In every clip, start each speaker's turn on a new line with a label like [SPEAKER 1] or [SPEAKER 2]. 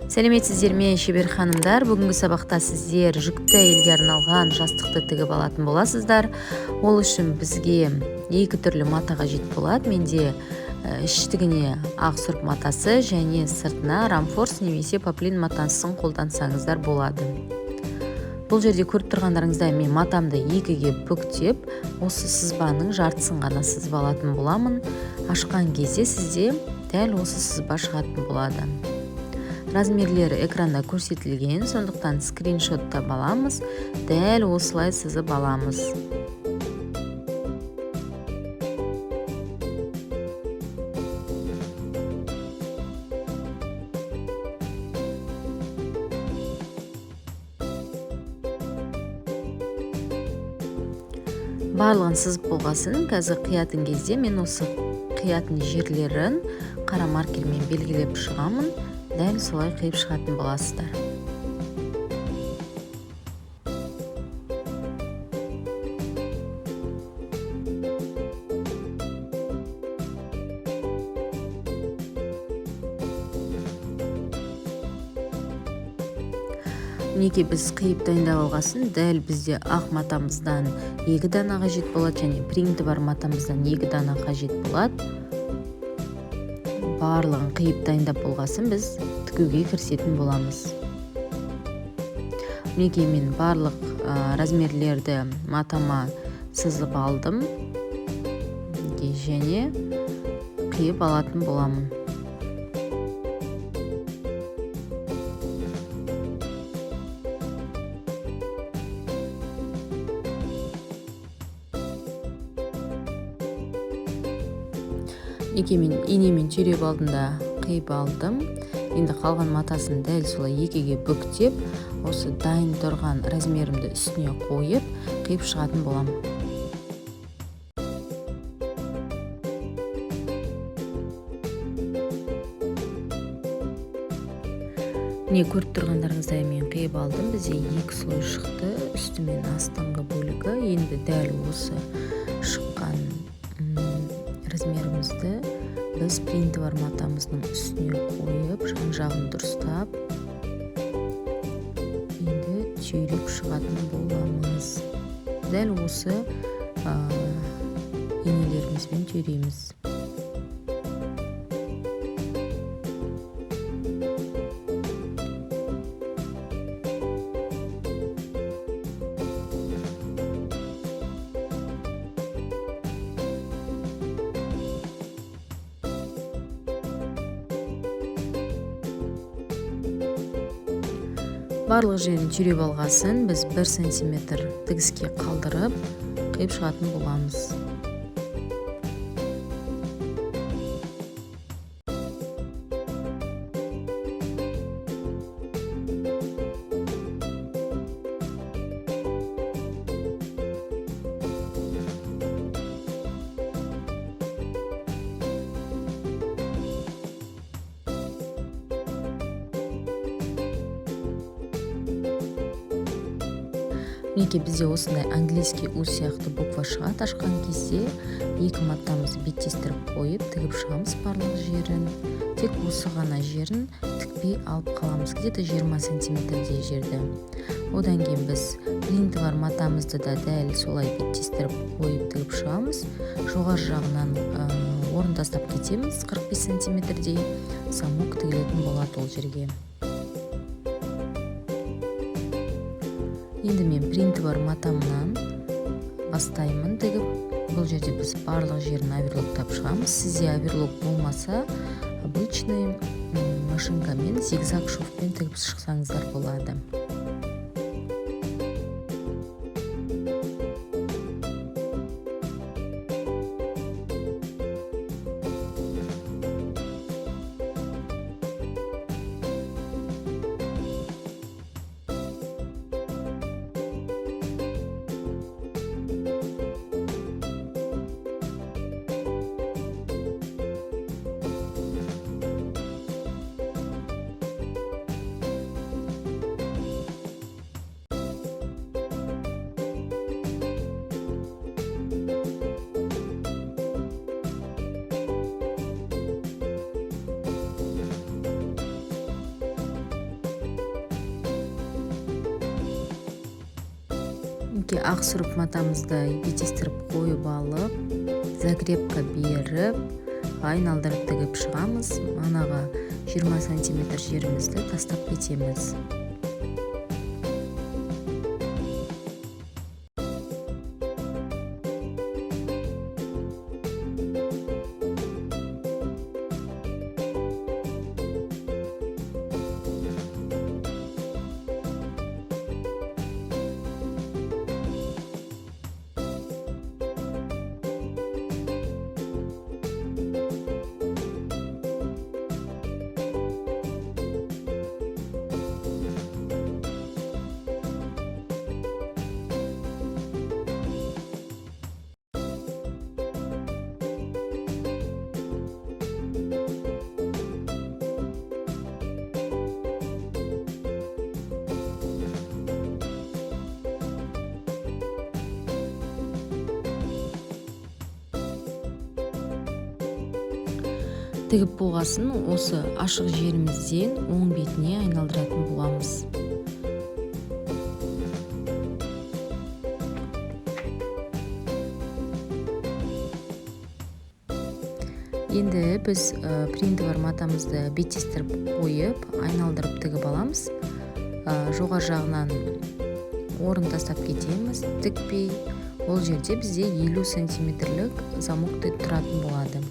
[SPEAKER 1] Сәлеметсіздер ме, шебер ханымдар? Бүгінгі сабақта сіздер жүкті әйелге арналған жастықты тігіп алатын боласыздар. Ол үшін бізге екі түрлі мата қажет болады. Менде іштігіне ақ сұрып матасы және сыртына рамфорс немесе поплин матасын қолдансаңыздар болады. Бұл жерде көріп тұрғандарыңыздай мен матамды екіге бүктеп, осы сызбаның жартысын ғана сызып алатын боламын. Ашқан кезде сізде дәл осы сызба шығатын болады. Размерлері экранда көрсетілген, сондықтан скриншоттап аламыз, дәл осылай сызып аламыз. Барлығын сызып болғасын, қазір қиятын кезде мен осы қиятын жерлерін қара маркермен белгілеп шығамын. Дәл солай қиып шығатын боласыздар. Мінекей біз қиып дайындап алғасын, дәл бізде ақ матамыздан 2 дана қажет болады және принті бар матамыздан 2 дана қажет болады. Барлығын қиып дайындап болғасын біз тігуге кірісетін боламыз. Мінекей мен барлық размерлерді матама сызып алдым және қиып алатын боламын. Мен инемен түйреп алдында қиып алдым. Енді қалған матасын дәл солай екіге бүктеп, осы дайын тұрған размерімді үстіне қойып, қиып шығатын боламын. Міне көріп тұрғандарыңыздай мен қиып алдым. Бізде 2 слой шықты, үсті мен астыңғы бөлігі. Енді дәл осы шыққан размерімізді біз принті бар матамыздың үстіне қойып, жан-жағын дұрыстап, енді түйреп шығатын боламыз. Дәл осы инелерімізбен түйреміз. Барлық жерін түйреп алғасын, біз 1 сантиметр тігіске қалдырып, қиып шығатын боламыз. Мінекей бізде осындай английский у сияқты буква шығады. Ашқан кезде 2 матамызды беттестіріп қойып, тігіп шығамыз барлық жерін. Тек осы ғана жерін тікпей алып қаламыз, где-то 20 сантиметрдей жерді. Одан кейін біз принті бар матамызды да дәл солай беттестіріп қойып, тігіп шығамыз. Жоғары жағынан орын тастап кетеміз, 45 сантиметрдей замок тігілетін болады ол жерге. Енді мен принті бар матамнан бастаймын тігіп. Бұл жерде біз барлық жерін оверлоктап шығамыз. Сізде оверлок болмаса, обычный машинкамен зигзаг шовпен тігіп шықсаңыздар болады. мінекей ақ сүріп матамызды беттестіріп қойып алып, закрепка беріп, айналдырып тігіп шығамыз. Анаға 20 сантиметр жерімізді тастап кетеміз. Тігіп болғасын осы ашық жерімізден оң бетіне айналдыратын боламыз. Енді біз принті бар матамызды беттестіріп қойып, айналдырып тігіп аламыз. Жоғар жағынан орын тастап кетеміз, тікпей. Ол жерде бізде 50 сантиметрлік замок тұратын болады.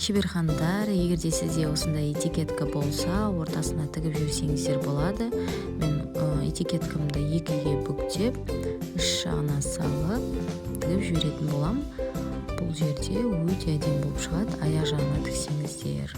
[SPEAKER 1] Шеберхандар, егерде сізде осындай этикетка болса, ортасына тігіп жүрсеңіздер болады. Мен этикеткамды екіге бүктеп, үш жағына салып, тігіп жүретін болам. Бұл жерде өте әдемі болып шығады, аяқ жағына тіксеңіздер.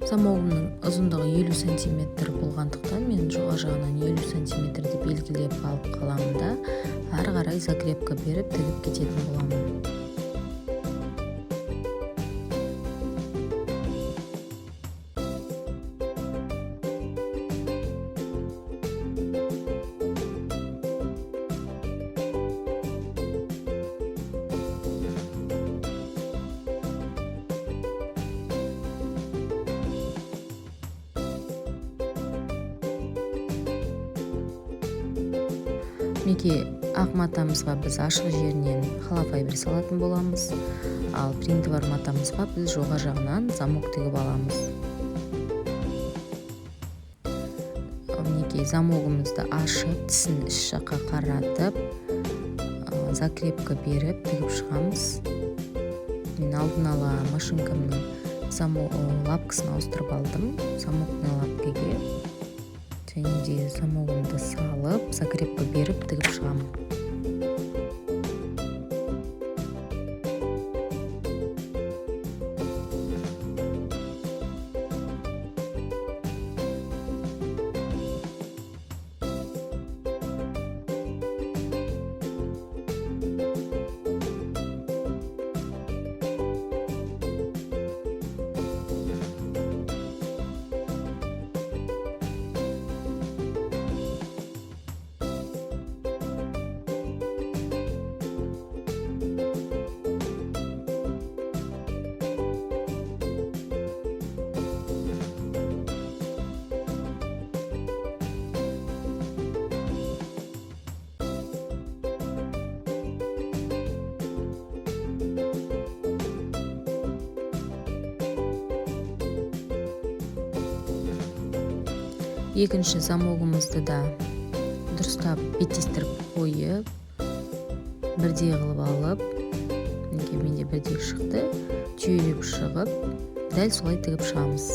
[SPEAKER 1] Замогымның ұзындығы 50 сантиметр болғандықтан мен жоғар жағынан 50 сантиметрді белгілеп алып қаламын да, ары қарай закрепка беріп тігіп кететін боламын. Мінекей ақ матамызға біз ашық жерінен холофайбер салатын боламыз, ал принті бар матамызға біз жоғар жағынан замок тігіп аламыз. Мінекей замогымызды ашып, тісін іш жаққа қаратып, закрепка беріп тігіп шығамыз. Мен алдын ала машинкамның лапкасын ауыстырып алдым, замокный лапкаге. Және де замогымды салып, закрепка беріп тігіп шығамын. Екінші замогымызды да дұрыстап беттестіріп қойып, бірдей қылып алып, менде бірдей шықты, түйелеп шығып, дәл солай тігіп шығамыз.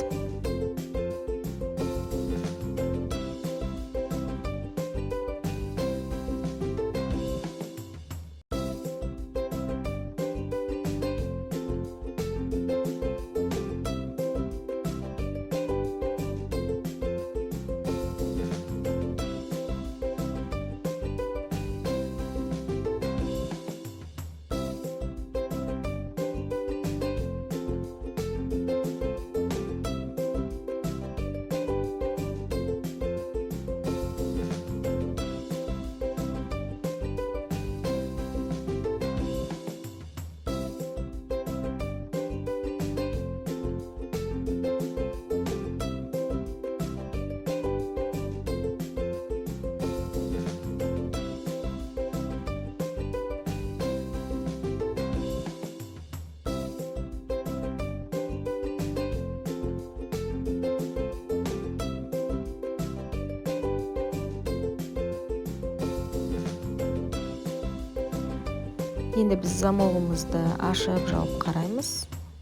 [SPEAKER 1] Енді біз замогымызды ашып жауып қараймыз.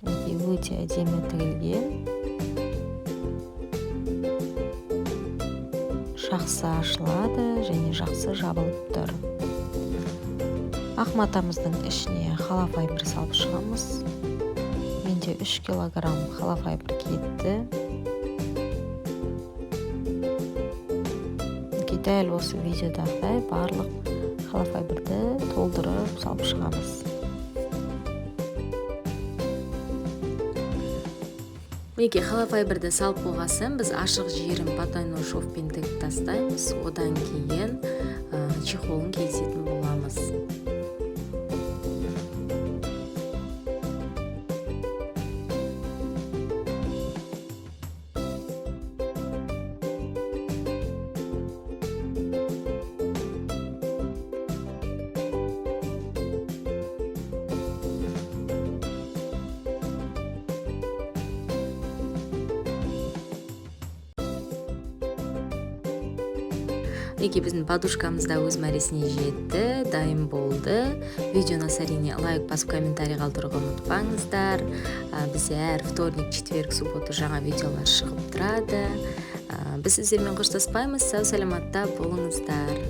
[SPEAKER 1] Өте әдемі тігілген. Жақсы ашылады және жақсы жабылып тұр. Ақ матамыздың ішіне холофайбер салып шығамыз. Менде 3 килограмм холофайбер кетті. Дәл осы видеодағыдай барлық холофайберді толтырып салып шығамыз. Мінекей холофайберді салып болғасын, біз ашық жерін потайной шовпен тігіп тастаймыз. Одан кейін чехолын кесетін боламыз. Мінекей біздің подушкамыз да өз мәресіне жетті, дайын болды. Видеоны әрине лайк басып комментарий қалдыруға ұмытпаңыздар. Біз әр вторник, четверг, суббота жаңа видеолар шығып тұрады. Біз сіздермен қоштаспаймыз. Сау саламатта болыңыздар.